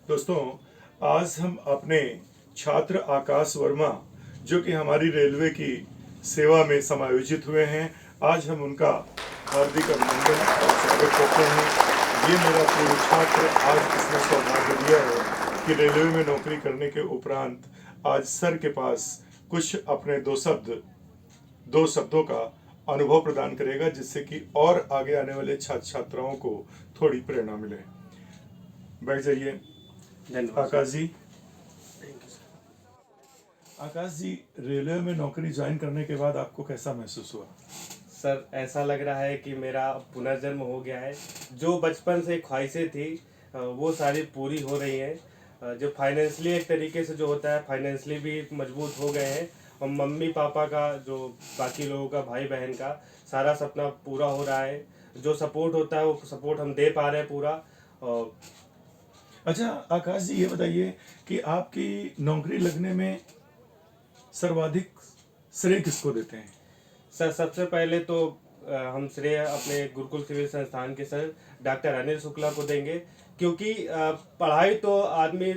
दोस्तों, आज हम अपने छात्र आकाश वर्मा जो कि हमारी रेलवे की सेवा में समायोजित हुए हैं, आज हम उनका हार्दिक अभिनंदन और स्वागत करते हैं। ये मेरा पूर्व छात्र आज इसने सौभाग्य दिया है कि रेलवे में नौकरी करने के उपरांत आज सर के पास कुछ अपने दो शब्दों का अनुभव प्रदान करेगा, जिससे कि और आगे आने वाले छात्र छात्राओं को थोड़ी प्रेरणा मिले। बैठ जाइए। आकाश जी, आकाश जी, रेलवे में नौकरी ज्वाइन करने के बाद आपको कैसा महसूस हुआ? सर, ऐसा लग रहा है कि मेरा पुनर्जन्म हो गया है। जो बचपन से ख्वाहिशें थी वो सारी पूरी हो रही हैं। जो फाइनेंशियली एक तरीके से जो होता है, फाइनेंशियली भी मजबूत हो गए हैं, और मम्मी पापा का, जो बाकी लोगों का, भाई बहन का सारा सपना पूरा हो रहा है। जो सपोर्ट होता है वो सपोर्ट हम दे पा रहे हैं पूरा। और अच्छा आकाश जी, ये बताइए कि आपकी नौकरी लगने में सर्वाधिक श्रेय किसको देते हैं? सर, सबसे पहले तो हम श्रेय अपने गुरुकुल सिविल संस्थान के सर डॉक्टर अनिल शुक्ला को देंगे, क्योंकि पढ़ाई तो आदमी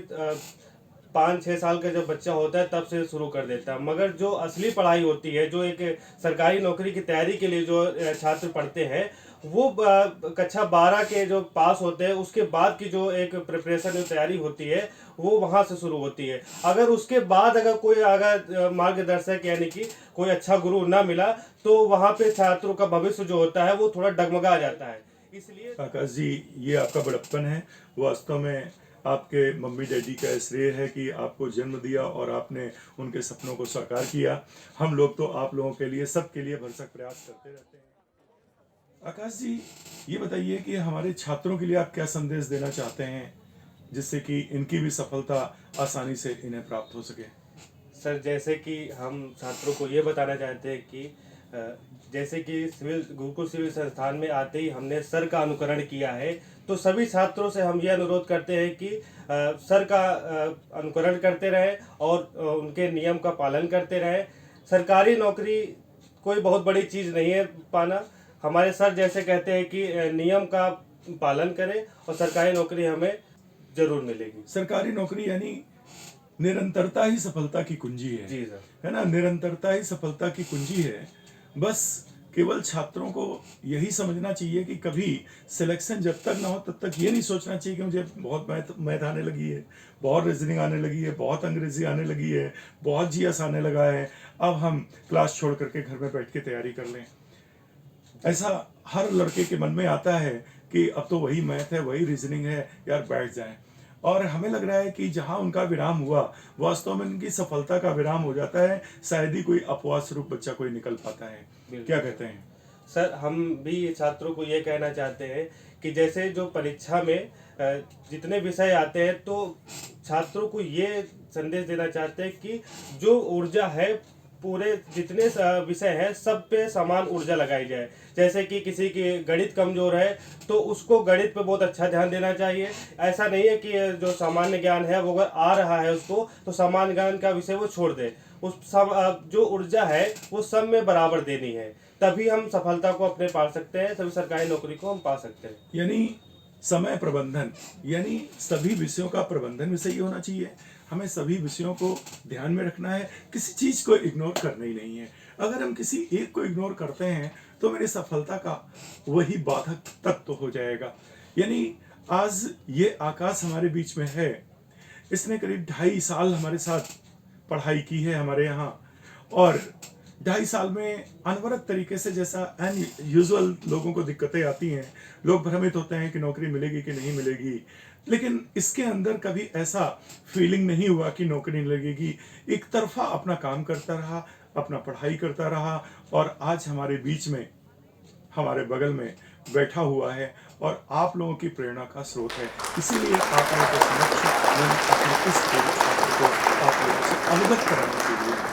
5-6 साल का जब बच्चा होता है तब से शुरू कर देता है, मगर जो असली पढ़ाई होती है, जो एक सरकारी नौकरी की तैयारी के लिए जो छात्र पढ़ते हैं, वो कक्षा 12 के जो पास होते हैं उसके बाद की जो एक प्रिपरेशन, जो तैयारी होती है, वो वहाँ से शुरू होती है। अगर उसके बाद अगर कोई अगर मार्गदर्शक यानी कि कोई अच्छा गुरु ना मिला, तो वहाँ पे छात्रों का भविष्य जो होता है वो थोड़ा डगमगा जाता है। इसलिए आकाश जी, ये आपका बड़प्पन है। वास्तव में आपके मम्मी डैडी का श्रेय है कि आपको जन्म दिया और आपने उनके सपनों को साकार किया। हम लोग तो आप लोगों के लिए, सबके लिए भरसक प्रयास करते रहते हैं। आकाश जी, ये बताइए कि हमारे छात्रों के लिए आप क्या संदेश देना चाहते हैं, जिससे कि इनकी भी सफलता आसानी से इन्हें प्राप्त हो सके? सर, जैसे कि हम छात्रों को ये बताना चाहते हैं कि जैसे कि गुरुकुल सिविल संस्थान में आते ही हमने सर का अनुकरण किया है, तो सभी छात्रों से हम ये अनुरोध करते हैं कि सर का अनुकरण करते रहें और उनके नियम का पालन करते रहें। सरकारी नौकरी कोई बहुत बड़ी चीज़ नहीं है पाना। हमारे सर जैसे कहते हैं कि नियम का पालन करें और सरकारी नौकरी हमें ज़रूर मिलेगी। सरकारी नौकरी यानी निरंतरता ही सफलता की कुंजी है। जी सर। है ना, निरंतरता ही सफलता की कुंजी है। बस केवल छात्रों को यही समझना चाहिए कि कभी सिलेक्शन जब तक ना हो तब तक ये नहीं सोचना चाहिए कि मुझे बहुत मैथ आने लगी है, बहुत रीजनिंग आने लगी है, बहुत अंग्रेजी आने लगी है, बहुत जीएस आने लगा है, अब हम क्लास छोड़ करके घर में बैठ के तैयारी कर लें। ऐसा हर लड़के के मन में आता है कि अब तो वही मैथ है, वही रीजनिंग है, यार बैठ जाएं। और हमें लग रहा है कि जहां उनका विराम हुआ, वास्तव में उनकी सफलता का विराम हो जाता है। शायद ही कोई अपवाद स्वरूप बच्चा कोई निकल पाता है। क्या कहते हैं सर? हम भी छात्रों को ये कहना चाहते हैं कि जैसे जो परीक्षा में जितने विषय आते हैं, तो छात्रों को ये संदेश देना चाहते हैं कि जो ऊर्जा है, पूरे जितने विषय हैं सब पे समान ऊर्जा लगाई जाए। जैसे कि किसी की गणित कमजोर है तो उसको गणित पे बहुत अच्छा ध्यान देना चाहिए। ऐसा नहीं है कि जो सामान्य ज्ञान है वो अगर आ रहा है उसको, तो सामान्य ज्ञान का विषय वो छोड़ दे। जो ऊर्जा है वो सब में बराबर देनी है, तभी हम सफलता को अपने पा सकते हैं, तभी सरकारी नौकरी को हम पा सकते हैं। यानी समय प्रबंधन, यानी सभी विषयों का प्रबंधन भी सही होना चाहिए। हमें सभी विषयों को ध्यान में रखना है, किसी चीज को इग्नोर करना ही नहीं है। अगर हम किसी एक को इग्नोर करते हैं तो मेरी सफलता का वही बाधक तत्व हो जाएगा। यानी आज ये आकाश हमारे बीच में है, इसने करीब 2.5 साल हमारे साथ पढ़ाई की है हमारे यहाँ, और 2.5 साल में अनवरत तरीके से, जैसा यूजुअल लोगों को दिक्कतें आती हैं, लोग भ्रमित होते हैं कि नौकरी मिलेगी कि नहीं मिलेगी, लेकिन इसके अंदर कभी ऐसा फीलिंग नहीं हुआ कि नौकरी नहीं लगेगी। एक तरफा अपना काम करता रहा, अपना पढ़ाई करता रहा, और आज हमारे बीच में, हमारे बगल में बैठा हुआ है और आप लोगों की प्रेरणा का स्रोत है। इसीलिए आप लोगों के समक्ष मैंने अपने इस छात्र को आप लोगों से अवगत कराने के लिए